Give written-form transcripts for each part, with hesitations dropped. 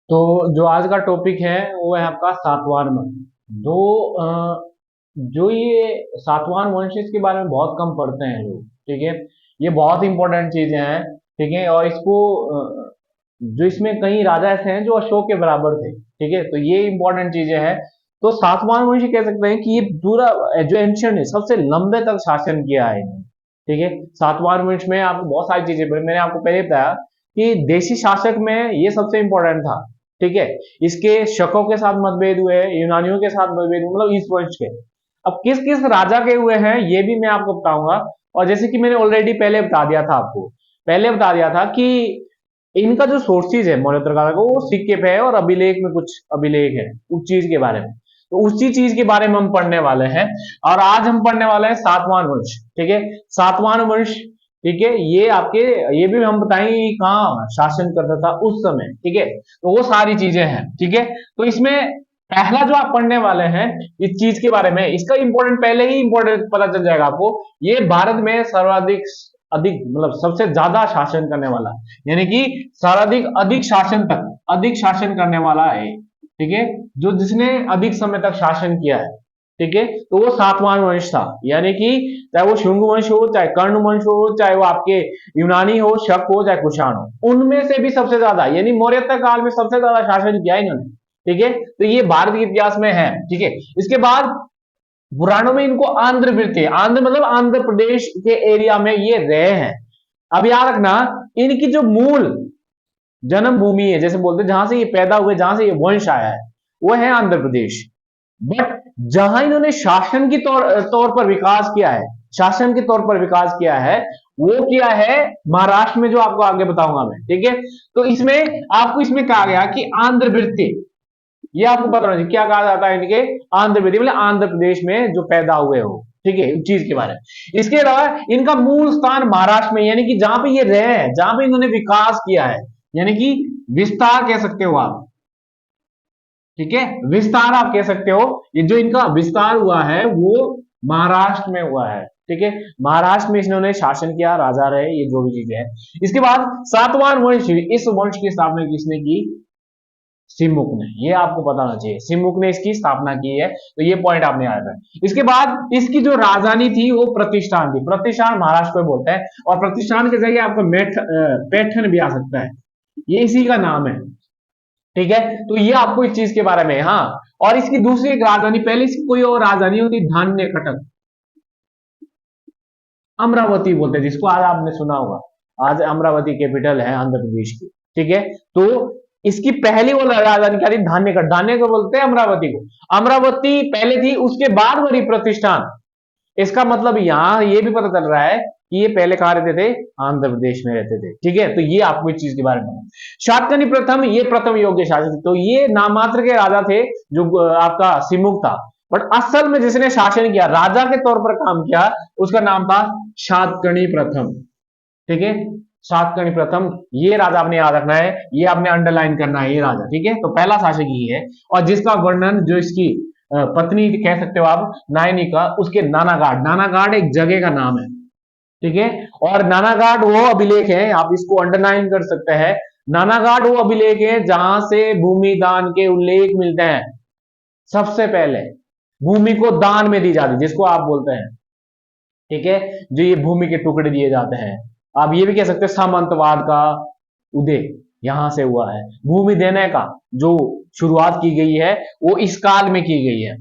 तो जो आज का टॉपिक है वो है आपका सातवाहन वंश। दो जो ये सातवाहन वंश इसके बारे में बहुत कम पढ़ते हैं लोग। ठीक है, ये बहुत इंपॉर्टेंट चीजें हैं। ठीक है, और इसको जो इसमें कई राजा ऐसे हैं जो अशोक के बराबर थे। ठीक है, तो ये इंपॉर्टेंट चीजें हैं। तो सातवाहन वंश कह सकते हैं कि ये पूरा जो एंशियंट है सबसे लंबे तक शासन किया है इन्होंने। ठीक है, सातवाहन वंश में आपको बहुत सारी चीजें मैंने आपको पहले बताया कि देशी शासक में ये सबसे इंपॉर्टेंट था। ठीक है, इसके शकों के साथ मतभेद हुए, यूनानियों के साथ मतभेद हुए, मतलब इस वंश के। अब किस किस राजा के हुए हैं ये भी मैं आपको बताऊंगा। और जैसे कि मैंने ऑलरेडी पहले बता दिया था आपको, पहले बता दिया था कि इनका जो सोर्सेज है मौर्योत्तर काल का वो सिक्के पे है और अभिलेख में कुछ अभिलेख है उस चीज के बारे में। तो उसी चीज के बारे में हम पढ़ने वाले हैं। और आज हम पढ़ने वाले हैं सातवाहन वंश। ठीक है, सातवाहन वंश। ठीक है, ये आपके ये भी हम बताएंगे कि कहाँ शासन करता था उस समय। ठीक है, तो वो सारी चीजें हैं। ठीक है, तो इसमें पहला जो आप पढ़ने वाले हैं इस चीज के बारे में, इसका इंपॉर्टेंट पहले ही इंपॉर्टेंट पता चल जाएगा आपको। ये भारत में सर्वाधिक अधिक मतलब सबसे ज्यादा शासन करने वाला, यानी कि सर्वाधिक अधिक शासन करने वाला है। ठीक है, जो जिसने अधिक समय तक शासन किया है। ठीक है, तो वो सातवाहन वंश था। यानी कि चाहे वो शुंग वंश हो, चाहे कर्ण वंश हो, चाहे वो आपके यूनानी हो, शक हो, चाहे कुषाण हो, उनमें से भी सबसे ज्यादा यानी मौर्यता काल में सबसे ज्यादा शासन किया इन्होंने। ठीक है, तो ये भारत के इतिहास में है। ठीक है, इसके बाद पुराणों में इनको आंध्र वृत्ति, आंध्र मतलब आंध्र प्रदेश के एरिया में ये रहे हैं। अब याद रखना, इनकी जो मूल जन्म भूमि है, जैसे बोलते हैं जहां से ये पैदा हुए, जहां से ये वंश आया है, वो है आंध्र प्रदेश। बट जहां इन्होंने शासन की तौर पर विकास किया है, शासन के तौर पर विकास किया है, वो किया है महाराष्ट्र में, जो आपको आगे बताऊंगा मैं। ठीक है, तो इसमें आपको इसमें कहा गया कि आंध्र वृत्ति, ये आपको पता होना चाहिए क्या कहा जाता है इनके, आंध्र प्रदेश मतलब आंध्र प्रदेश में जो पैदा हुए हो। ठीक है, इस चीज के बारे में। इसके अलावा इनका मूल स्थान महाराष्ट्र में, यानी कि जहां पे ये रहे हैं, जहां पे इन्होंने विकास किया है, यानी कि विस्तार कह सकते हो आप। ठीक है, विस्तार आप कह सकते हो, ये जो इनका विस्तार हुआ है वो महाराष्ट्र में हुआ है। ठीक है, महाराष्ट्र में इन्होंने शासन किया, राजा रहे, ये जो भी चीजें हैं। इसके बाद सातवाहन वंश, इस वंश की स्थापना किसने की? सिमुक ने। ये आपको पता होना चाहिए, सिमुक ने इसकी स्थापना की है, तो ये पॉइंट आपने याद रखना। इसके बाद इसकी जो राजधानी थी वो प्रतिष्ठान थी। प्रतिष्ठान महाराष्ट्र को बोलते हैं, और प्रतिष्ठान की जगह आपको पैठन भी आ सकता है, ये इसी का नाम है। ठीक है, तो ये आपको इस चीज के बारे में। हाँ, और इसकी दूसरी एक राजधानी, पहले इसकी कोई और राजधानी होती, धान्य कटक, अमरावती बोलते हैं जिसको, आज आपने सुना होगा, आज अमरावती कैपिटल है आंध्र प्रदेश की। ठीक है, तो इसकी पहली वो राजधानी क्या थी? धान्य का, धान्य को बोलते हैं अमरावती को। अमरावती पहले थी, उसके बाद बनी प्रतिष्ठान। इसका मतलब यहां ये भी पता चल रहा है कि ये पहले कहां रहते थे? आंध्र प्रदेश में रहते थे। ठीक है, तो ये आपको इस चीज के बारे में। शातकर्णी प्रथम, ये प्रथम योग्य शासक, तो ये नाम मात्र के राजा थे, जो आपका सिमुक था। बट असल में जिसने शासन किया, राजा के तौर पर काम किया, उसका नाम था शातकर्णी प्रथम। ठीक है, शातकर्णी प्रथम, ये राजा आपने याद रखना है, ये आपने अंडरलाइन करना है, ये राजा। ठीक है, तो पहला शासक ये है, और जिसका वर्णन, जो इसकी पत्नी कह सकते हो आप, नायनिका, उसके नानाघाट, नानाघाट एक जगह का नाम है। ठीक है, और नानाघाट वो अभिलेख है, आप इसको अंडरलाइन कर सकते हैं। नानाघाट वो अभिलेख है जहां से भूमि दान के उल्लेख मिलते हैं। सबसे पहले भूमि को दान में दी जाती है, जिसको आप बोलते हैं। ठीक है, जो ये भूमि के टुकड़े दिए जाते हैं, आप ये भी कह सकते हैं सामंतवाद का उदय यहां से हुआ है। भूमि देने का जो शुरुआत की गई है वो इस काल में की गई है।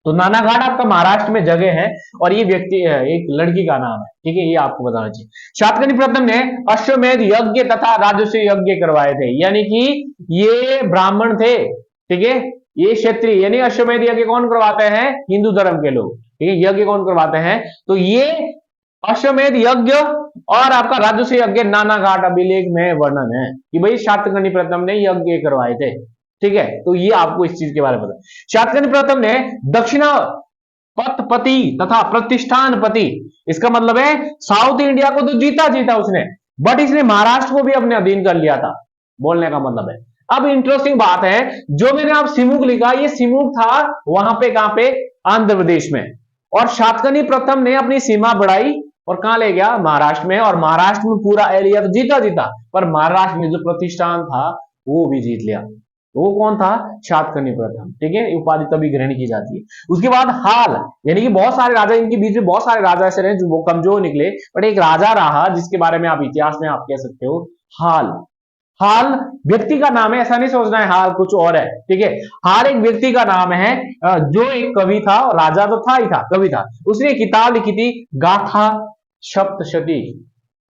तो नानाघाट आपका महाराष्ट्र में जगह है, और ये व्यक्ति है, एक लड़की का नाम है। ठीक है, ये आपको बताना चाहिए। शातकर्णी प्रथम ने अश्वमेध यज्ञ तथा राजस्व यज्ञ करवाए थे, यानी कि ये ब्राह्मण थे। ठीक है, ये क्षत्रिय, यानी अश्वमेध यज्ञ कौन करवाते हैं? हिंदू धर्म के लोग। ठीक है, यज्ञ कौन करवाते हैं? तो ये अश्वमेध यज्ञ और आपका राजस्व यज्ञ नानाघाट अभिलेख में वर्णन है कि भाई शातकर्णी प्रथम ने यज्ञ करवाए थे। ठीक है, तो ये आपको इस चीज के बारे में पता। शातकर्णी प्रथम ने दक्षिणा पति तथा प्रतिष्ठान पति, इसका मतलब है साउथ इंडिया को तो जीता उसने, बट इसने महाराष्ट्र को भी अपने अधीन कर लिया था, बोलने का मतलब है। अब इंटरेस्टिंग बात है, जो मैंने आप सिमुक लिखा, ये सिमुक था वहां पे, कहां पे? आंध्र प्रदेश में। और शातकर्णी प्रथम ने अपनी सीमा बढ़ाई और कहां ले गया? महाराष्ट्र में। और महाराष्ट्र में पूरा एरिया तो जीता, पर महाराष्ट्र में जो प्रतिष्ठान था वो भी जीत लिया। वो कौन था? शातकर्णी प्रथम। ठीक है, उपाधि तभी ग्रहण की जाती है। उसके बाद हाल, यानी कि बहुत सारे राजा, इनके बीच में बहुत सारे राजा ऐसे रहे जो वो कमजोर निकले, बट एक राजा रहा जिसके बारे में आप इतिहास में आप कह सकते हो हाल। हाल व्यक्ति का नाम है, ऐसा नहीं सोचना है हाल कुछ और है। ठीक है, हाल एक व्यक्ति का नाम है जो एक कवि था, और राजा तो था ही था, कवि था। उसने एक किताब लिखी थी, गाथा सप्तशती।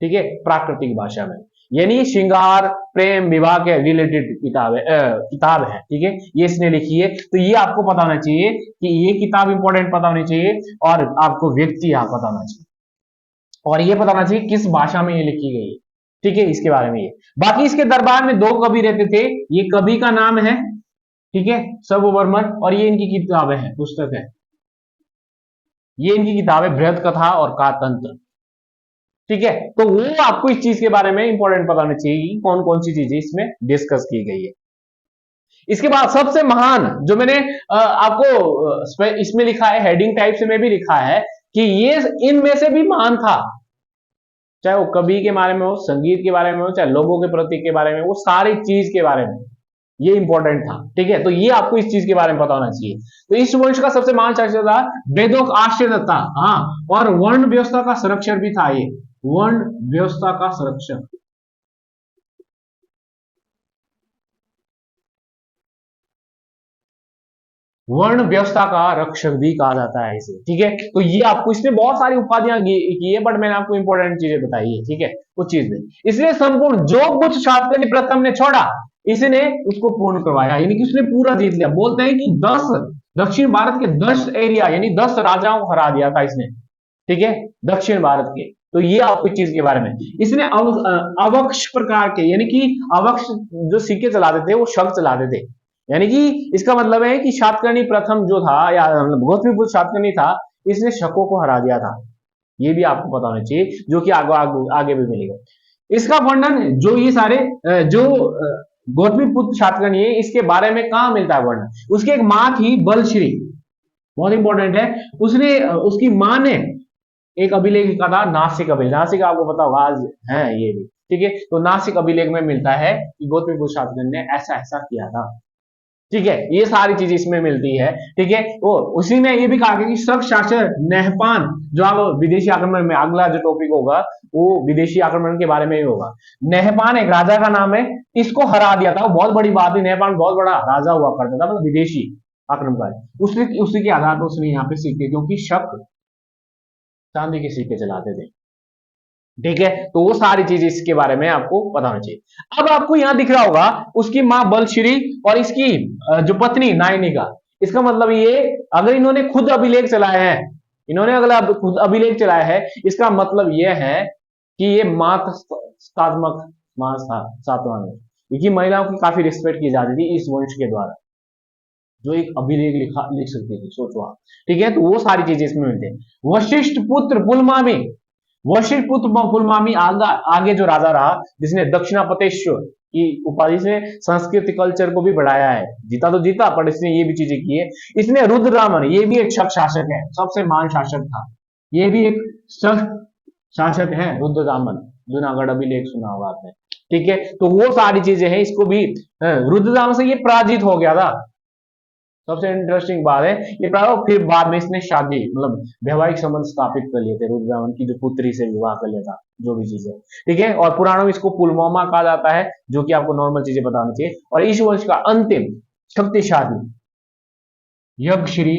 ठीक है, प्राकृतिक भाषा में, यानी श्रृंगार प्रेम विवाह के रिलेटेड किताब है। ठीक है, ये इसने लिखी है। तो ये आपको पता होना चाहिए कि ये किताब इंपॉर्टेंट पता होनी चाहिए, और आपको व्यक्ति यहाँ पता होना चाहिए, और ये पता होना चाहिए किस भाषा में ये लिखी गई है। ठीक है, इसके बारे में ये। बाकी इसके दरबार में दो कवि रहते थे। ये कवि का नाम है, ठीक है, सर्ववर्मन, और ये इनकी किताबें हैं, पुस्तक है। ये इनकी किताब है, बृहद कथा और कातंत्र। ठीक है, तो वो आपको इस चीज के बारे में इंपॉर्टेंट पता होना चाहिए कि कौन कौन सी चीजें इसमें डिस्कस की गई है। इसके बाद सबसे महान जो मैंने आपको इसमें लिखा है, हेडिंग टाइप से में भी लिखा है कि ये इनमें से भी महान था, चाहे वो कवि के बारे में हो, संगीत के बारे में हो, चाहे लोगों के प्रतीक के बारे में, वो सारी चीज के बारे में ये इंपॉर्टेंट था। ठीक है, तो ये आपको इस चीज के बारे में पता होना चाहिए। तो इस वंश का सबसे महान शासक था, वेदों का आश्रय था, हाँ, और वर्ण व्यवस्था का संरक्षण भी था। ये वर्ण व्यवस्था का संरक्षण, वर्ण व्यवस्था का रक्षक भी कहा जाता है इसे। ठीक है, तो ये आपको, इसने बहुत सारी उपाधियां की है, बट मैंने आपको इंपॉर्टेंट चीजें बताई है। ठीक है, उस चीज में इसलिए संपूर्ण जो कुछ शातकर्णी प्रथम ने छोड़ा, इसने उसको पूर्ण करवाया, यानी कि उसने पूरा जीत लिया। बोलते हैं कि 10 दक्षिण भारत के 10 एरिया, यानी 10 राजाओं को हरा दिया था इसने। ठीक है, दक्षिण भारत के। तो ये आपको चीज के बारे में, इसने अवक्ष प्रकार के, यानी कि अवक्ष जो सिक्के चलाते थे वो शक चलाते थे, यानी कि इसका मतलब है कि शातकर्णी प्रथम जो था, या गौतमीपुत्र शातकर्णी था, इसने शकों को हरा दिया था। ये भी आपको पता होना चाहिए, जो कि आगे भी मिलेगा। इसका वर्णन जो ये सारे जो गौतमीपुत्र शातकर्णी है, इसके बारे में कहां मिलता है वर्णन? उसकी एक मां थी बलश्री, बहुत इंपॉर्टेंट है। उसने उसकी मां ने एक अभिलेख लिखा था, नासिक अभिलेख। नासिक आपको पता होगा, आज है ये भी। ठीक है, तो नासिक अभिलेख में मिलता है कि गौतमीपुत्र शातकर्णी ने ऐसा ऐसा किया था। ठीक है, ये सारी चीजें इसमें मिलती है। ठीक है, वो उसी में ये भी कहा गया कि शक शासक नहपान, जो आप विदेशी आक्रमण में, अगला जो टॉपिक होगा वो विदेशी आक्रमण के बारे में ही होगा। नहपान एक राजा का नाम है, इसको हरा दिया था। वो बहुत बड़ी बात है, नहपान बहुत बड़ा राजा हुआ करता था, मतलब विदेशी आक्रमणकारी। उसी के आधार पर उसने यहाँ पे सिक्के, क्योंकि शक चांदी के सिक्के चलाते थे। ठीक है, तो वो सारी चीज इसके बारे में आपको पता होना चाहिए। अब आपको यहां दिख रहा होगा उसकी मां बलश्री और इसकी जो पत्नी नायनिका। इसका मतलब ये, अगर इन्होंने खुद अभिलेख चलाया है, इन्होंने अगर खुद अभिलेख चलाया है, इसका मतलब यह है कि ये मातृत्वात्मक मास था सातवां में, क्योंकि महिलाओं की काफी रिस्पेक्ट की जाती थी इस वंश के द्वारा, जो एक अभिलेख लिख सकती थी, सोचो आप। ठीक है, तो वो सारी चीजें इसमें मिलती है। वशिष्ठ पुत्र पुलमामी, वशिष्ठ पुत्र पुलमामी आगे जो राजा रहा, जिसने दक्षिणापतेश्वर की उपाधि से संस्कृत कल्चर को भी बढ़ाया है। जीता तो जीता, पर इसने ये भी चीजें की है। इसने रुद्ररामन, ये भी एक शक शासक है, सबसे महान शासक था। ये भी एक शक शासक है, रुद्ररामन। जूनागढ़ अभिलेख सुना होगा आपने। ठीक है, तो वो सारी चीजें हैं। इसको भी रुद्ररामन से ये पराजित हो गया था। सबसे इंटरेस्टिंग बात है ये, फिर बाद में इसने शादी, मतलब वैवाहिक संबंध स्थापित कर लिए थे, रुद्ररामन की जो पुत्री से विवाह कर लिया था, जो भी चीजें। ठीक है, और पुराणों में इसको पुलवामा कहा जाता है, जो कि आपको नॉर्मल चीजें बतानी चाहिए। और इस वंश का अंतिम शक्तिशाली यज्ञश्री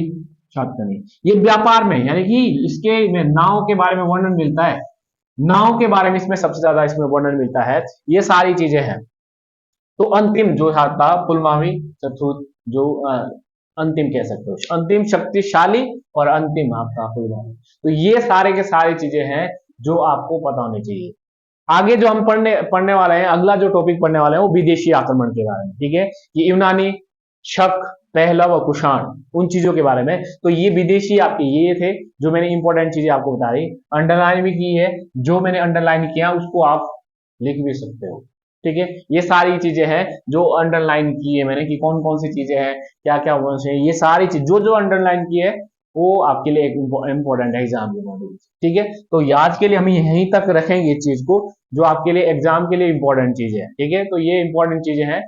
शातकर्णी, ये व्यापार में, यानी कि इसके में नाव के बारे में वर्णन मिलता है। नाव के बारे में इसमें सबसे ज्यादा इसमें वर्णन मिलता है। ये सारी चीजें हैं। तो अंतिम जो था पुलमावी चतुर्थ, जो अंतिम कह सकते हो, अंतिम शक्तिशाली और अंतिम आपका पुलवामा। तो ये सारे के सारी चीजें हैं जो आपको पता होनी चाहिए। आगे जो हम पढ़ने वाले हैं, अगला जो टॉपिक पढ़ने वाले हैं वो विदेशी आक्रमण के बारे में। ठीक है, कि यूनानी, शक, पहलव और कुषाण, उन चीजों के बारे में। तो ये विदेशी आपके ये थे जो मैंने इंपॉर्टेंट चीजें आपको बता दी, अंडरलाइन भी की है। जो मैंने अंडरलाइन किया उसको आप लिख भी सकते हो। ठीक है, ये सारी चीजें हैं जो अंडरलाइन की है मैंने, कि कौन कौन सी चीजें हैं, क्या क्या वंश है, ये सारी चीज जो जो अंडरलाइन की है वो आपके लिए एक इंपॉर्टेंट है एग्जाम के मॉड्यूल। ठीक है, तो आज के लिए हम यहीं तक रखेंगे इस चीज को, जो आपके लिए एग्जाम के लिए इंपॉर्टेंट चीज है। ठीक है, तो ये इंपॉर्टेंट चीजें हैं